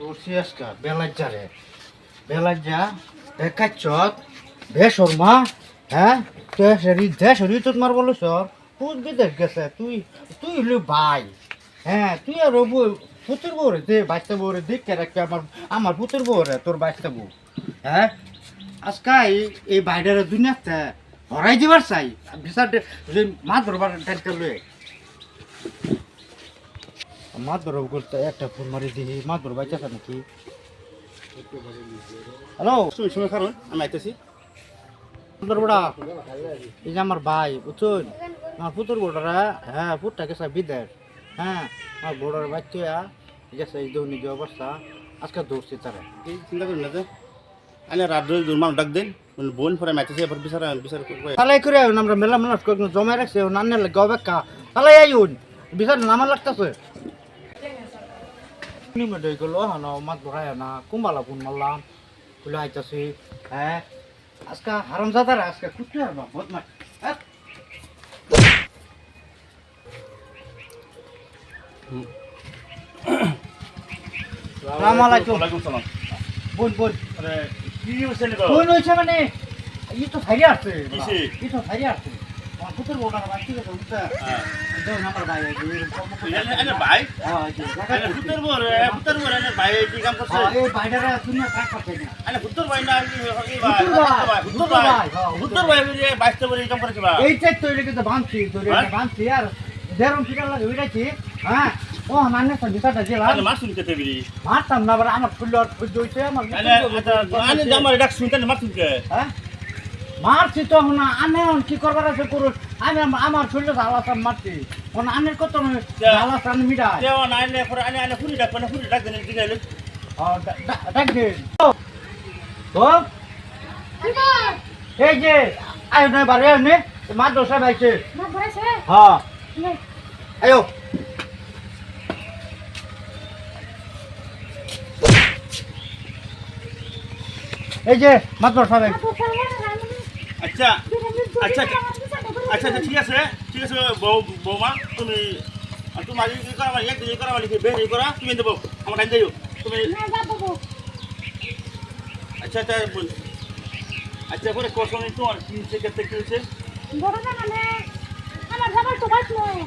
Rosiaska, Belajare, Belaja, Bekachot, Beshorma, দেশ হরি তোর মার বলো সর পুত বিদেশ গেছে তুই হলো ভাই হ্যাঁ তুই আর পুতুর বউ রে দে বাচ্চা বউ রে দেখে রাখতে আমার পুতুর বউ রে তোর বাচ্চা বউ হ্যাঁ আজকে এই বাইরের দুনিয়াতে হরাই দিবার চাই বিচার যে মাছ ধরবার টেনতে লয়ে মাছ ধরব করতে একটা ফোন মারি দিই মাছ ধরব বাচ্চা নাকি হ্যালো সময় কারণ আমি আইতেছি বড়া এই যে আমার ভাই বুঝছেন আমার পুতুর বড়রা হ্যাঁ পুতটা গেছে বিদেশ হ্যাঁ আমার বড়ার বাচ্চা গেছে এই দৈনিক অবস্থা আজকে দৌড়ছি তারা এই চিন্তা করি না যে আমি রাত ধরে দূর মানুষ ডাক দিন বোন পরে মাইতেছে এবার বিচার তালাই করে আমরা মেলা মেলা জমা রাখছে নান্নে লাগে অবেক্ষা তালাই আইন বিচার নামার লাগতেছে নিমে গেল হ্যাঁ মাছ ধরাই না কুম্বালা ফোন মারলাম বলে আইতাছি হ্যাঁ আজকে হারাম জাদারা আজকে কুটতে পারবা বদমাস আসসালামু আলাইকুম ওয়ালাইকুম সালাম বোন বোন আরে কি হইছে নি বোন হইছে মানে ই তো ফাইরে আসছে কিসে? ই তো ফাইরে আসছে আমার পুত্র বোটার বাচ্চা গেছে উঠছে দেও নাম্বার ভাই আরে ভাই হ্যাঁ আরে পুত্তর বড় আরে ভাই কি কাম করছে এই বাইরের দুনিয়া কাজ করছে না আরে পুত্তর ভাই না পুত্তর ভাই রে বাইতে বড় কাম করছে বা এইটাই তৈরি কিন্তু বাঁধছি আর দেড়ম ফিটার লাগে ওইটাছি হ্যাঁ ও মানে সঞ্জিতাটা জেলা আরে মাছ শুনতে তেবিরি মারতাম না আবার আমার ফুল ফুল হইছে আমার আরে জামার ডাক শুনতে মাছ শুনতে হ্যাঁ মারছি তো না আনে কি করবার আছে করুন আমি আমার শরীরে জ্বালাসান মারছি আনের কত জ্বালাসান মিটাই দেও না আইলে পরে আইলে ফুরি ডাক দেন দিগাইলে ডাক দে তো এই যে আয় না বারে নে মা দোসা ভাইছে মা ধরেছে হ্যাঁ আয়ো এই যে মাত্র সবাই আচ্ছা আচ্ছা আচ্ছা ঠিক আছে বৌমা তুমি তোমার কি করা মানে এক করা মানে বের করা তুমি দেবো আমার টাইম দিও তুমি আচ্ছা আচ্ছা বল আচ্ছা পরে কোশন তোমার কি হচ্ছে কেতে কি হচ্ছে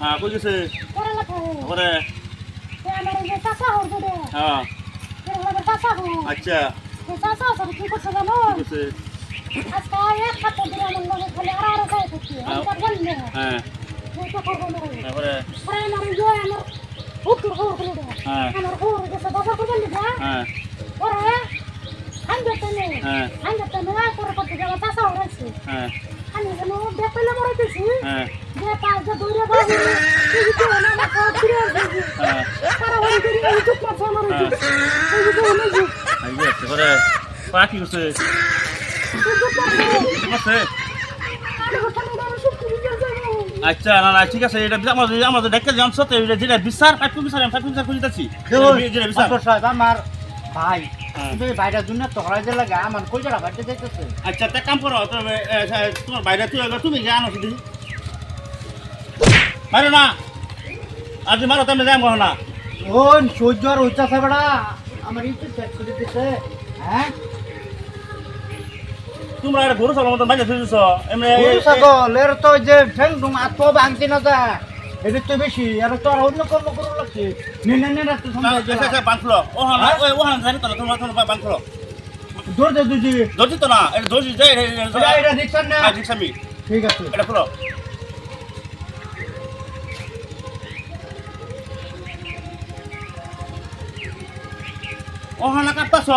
হ্যাঁ কই গেছে পরে হ্যাঁ আচ্ছা ঠিক আছে হ্যাঁ তারপরে হ্যাঁ হ্যাঁ আমি যেন দেখলে মরাইতেছি হ্যাঁ যে পাঁচ যে দৌড়ে বাবু এই যে না না ফিরে আসবে তারা ওই করে এই চুপ মাছ আমার এই যে ওই যে আইয়ে পরে পাকি হচ্ছে আছে আচ্ছা না না ঠিক আছে এটা আমাদের দেখতে জানছ তো যেটা বিচার কাটু বিচার করে দিতেছি যেটা বিচার সাহেব আমার ভাই কিন্তু এই বাইরের জন্য তোরা যে লাগে আমার কই জায়গা বাড়তে যাইতেছে আচ্ছা তা কাম করো তুমি তোমার বাইরে তুমি জানো শুধু মারো না আজ মারো তুমি যাই না ও সহ্য আর হইতাছে বেড়া আমার ইচ্ছে চেক করে দিতে হ্যাঁ তোমরা আর ঘুরে চলো মতন বাইরে শুয়েছ এমনি ছাগল এর তো যে ঠেং ঠুং আত্ম ভাঙতি না যা এটা তো বেশি আর তোর অন্য কর্ম করো লাগছে নে রাখতে সময় বাংলো ওহান জানি তো তোমরা তোমরা বাংলো দৌড় দে দুজি দর্জি তো না এটা দর্জি যাই এটা রিক্সা না রিক্সা মি ঠিক আছে এটা খুলো ওহান কাটতাছ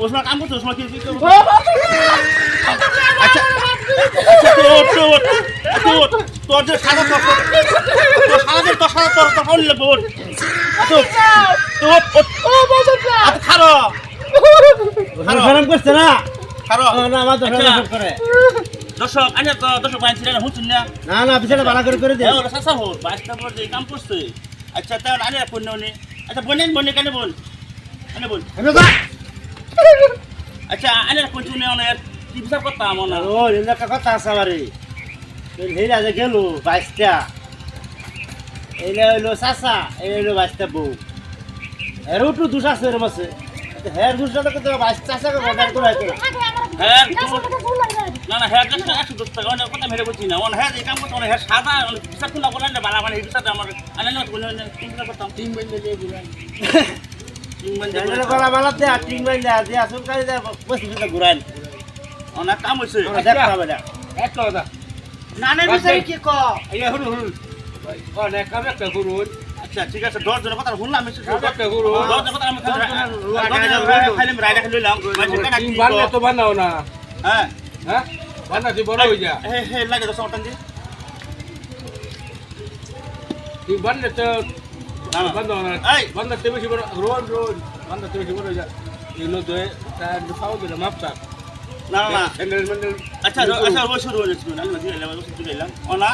ওসমা কাম করছো ওসমা কি আচ্ছা তোর যে সাদা তোর পাউনি লাগবে ওর খারো খারাপ করছে না খারো না আমার তো খারাপ করে দর্শক আনে তো দর্শক বাইন ছিলেন হুঁচুন না না বিষয়টা ভালো করে দে ওরা সাসা হোর বাইশটা পর যে কাম করছে আচ্ছা তাহলে আনে পণ্য নে আচ্ছা বনে কেন বল আনে বল আচ্ছা আনে কোন নে অনেক কি বিচার করতাম না ও এনে কথা আছে আমারে হেরা যে গেল 22টা এইলে হইলো চাচা এই হইলো 22টা বউ এর একটু দোষ আছে এর মাসে হ্যাঁ গুজরাটে কত বাচ্চা আছে অর্ডার করে আগে আমার হ্যাঁ কাছে টাকা ফুল লাগে না না হ্যাঁ 110 টাকা অনেক কথা মেরে বলছি না অন হ্যাঁ এই কাম করতে অনেক হ্যাঁ সাদা বিচার খুলে বলেন না বালা মানে এই বিচারটা আমার আনে না বলেন তিন টাকা করতাম তিন বন্ধে দিয়ে ঘুরান তিন বন্ধে চ্যানেল করা বালাতে আর টিং বাই না যে আসল কাজ দে বসে বসে ঘুরান অনেক কাম হইছে দেখতে হবে না এক কথা নানে বিচারে কি ক এই হুন হুন অনেক কাম একটা করুন আচ্ছা ঠিক আছে 10 জনের কথা শুনলাম আমি 10 জনের করুন। 10 জনের কথা আমি খাইলাম রাইডা খাইলাম মানে কেন তিন বানলে তো বানাও না হ্যাঁ হ্যাঁ বানা দি বড় হই যা হে হে লাগে 10 টাকা দি তিন বানলে তো না না বানাও না এই বানা তে বেশি বড় রোন রোন বানা তে বেশি বড় হই যা এই নো তো তার ফাও দিলে মাপটা না না স্যান্ডেল মেন্ডেল আচ্ছা আচ্ছা ওই শুরু হয়েছে না আমি দিলাম ওই শুরু দিলাম ওনা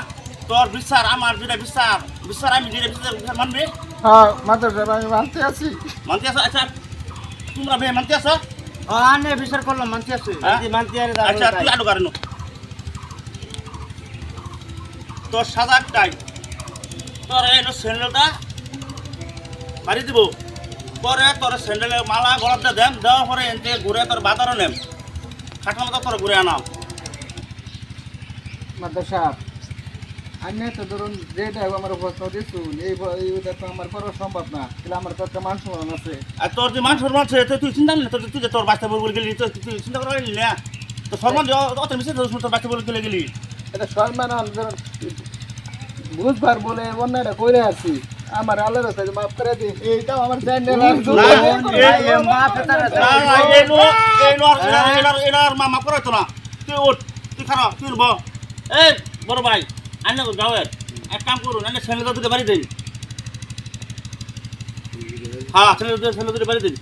তোর বিচার আমার যেটা বিচার বিচার আমি যেটা বিচার মানবে হ্যাঁ মাত্র আমি মানতে আছি মানতে আছো আচ্ছা তোমরা বে মানতে আছো আনে বিচার করলাম মানতে আছি হ্যাঁ? যদি মানতে আরে আচ্ছা তুই আডো কারণ তোর সাদা টাই তোর এই স্যান্ডেলটা মারি দিব পরে তোর স্যান্ডেলের মালা গলাতে দেন দেওয়ার পরে এনতে ঘুরে তোর বাজারও নেম খাটা মতো তোর ঘুরে আনাম মাদ্দা সাহেব আমি তো ধরুন যেটা আমার প্রশ্ন দিচ্ছুন এইটা তো আমার করা সম্ভব না তাহলে আমার তো একটা মান সম্মান আছে আর তোর যে মান সম্মান আছে তুই চিন্তা করলি তুই যে তোর বাচ্চা বলে গেলি তুই চিন্তা করা গেলি না তো সম্মান অত মিশে তোর বাচ্চা বলে গেলি এটা সম্মান ধরুন বুঝবার বলে অন্যটা করে আছি আমার আল্লাহর কাছে মাফ করে দিন এইটাও আমার চ্যানেল এনার মামা করে তো না তুই ওঠ তুই খারাপ তুই এই বড় ভাই আনে গাঁয়ের এক কাম করুন আনে ছেলে দুটো বাড়ি দিন হ্যাঁ ছেলে দুটো বাড়ি দিন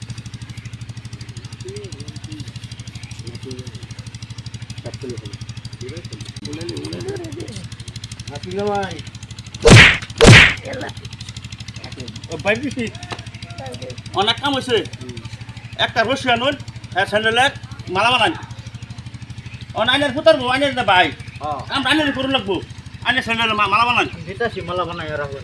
অনেক কাম হয়েছে একটা রসি আনুন হ্যাঁ স্যান্ডেলের মালা বানান আইনের ফুটার আইনের না ভাই আমরা আইনের করুন লাগবো আইনের স্যান্ডেলের মালা বানান বিতাসি মালা বানাই রাখো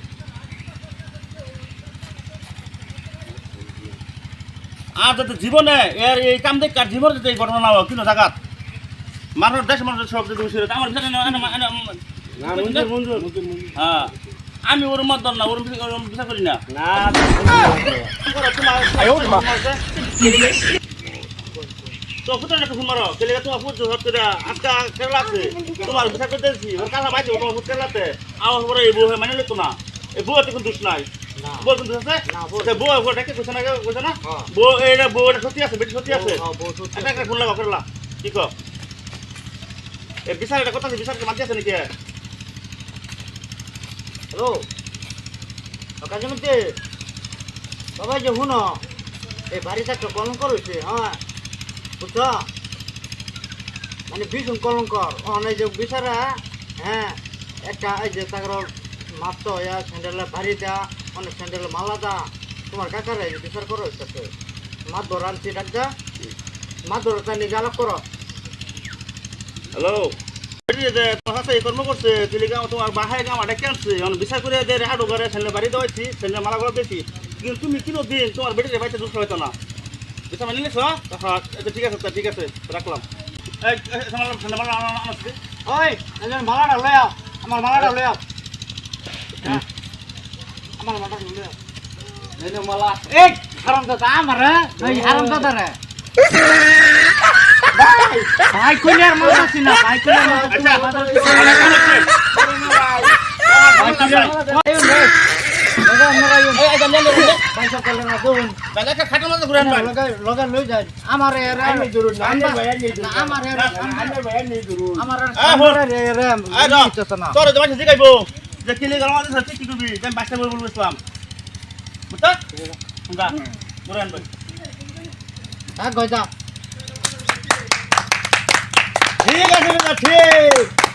আর যাতে জীবনে এর এই কাম দেখে আর জীবনে যাতে এই ঘটনা না হয় কিন্তু জায়গা মানুষ দেশ মানুষ সব যদি বসে রয়েছে, আমার বিচার হ্যাঁ আমি ওর মত না ওর বিচার করি না তো ফুটার একটা ফোন মারো কেলে তোমার ফুট হচ্ছে আজকা কেলা আছে তোমার বিচার করতে দিচ্ছি ওর কালা বাইছে তোমার ফুট কেলাতে আমার পরে এই বউ মানে লিখতো না এই বউ তো কোনো দোষ নাই বউ কিন্তু আছে বউ বউ ডেকে কোথায় না কোথায় না বউ এটা বউ এটা সত্যি আছে বেটি সত্যি আছে একটা ফোন লাগা করলা কি কো এই বিচার এটা কথা বিচারকে মানতে আছে নাকি হ্যালো কাজে মধ্যে বাবা যে শুনো এই বাড়িতে একটা কলঙ্ক রয়েছে হ্যাঁ বুঝছো মানে ভীষণ কলঙ্কর অনেক যে বিচারা হ্যাঁ একটা এই যে তার মাত্র স্যান্ডেলের বাড়ি দেয়া অনেক স্যান্ডেলের মালা দা তোমার কাকারা এই বিচার করো সাথে মাদর আনছি ডাক্তার মাদর তা নিয়ে আলাপ করো হ্যালো তোমার সাথে এই কর্ম করছে দিলিগা তোমার বাহায় গাম আটা কেনছে বিচার করে দেয় আডো ঘরে স্যান্ডেল বাড়ি দেওয়াইছি স্যান্ডেল মালা করে দিয়েছি কিন্তু তুমি কিনো দিন তোমার বেটির বাড়িতে দুঃখ হইতো না বিচার মানি নিছো হ্যাঁ ঠিক আছে ঠিক আছে রাখলাম এই স্যান্ডেল মালা আনছি ওই একজন মালাটা লয়া আমার মালাটা লয়া আমার মালাটা লয়া এই যে মালা এই হারামজাদা আমার এই হারামজাদা রে ভাই কোনের মালা ছিল ভাই কোনের মালা ছিল লগা লই যায় আমার তোর তোমার সাথে গাইবো যে কিলে গেল আমাদের সাথে কি করবি আমি বাচ্চা বলবো ইসলাম বুঝছো শুনবা বলেন ভাই গজা ঠিক আছে ঠিক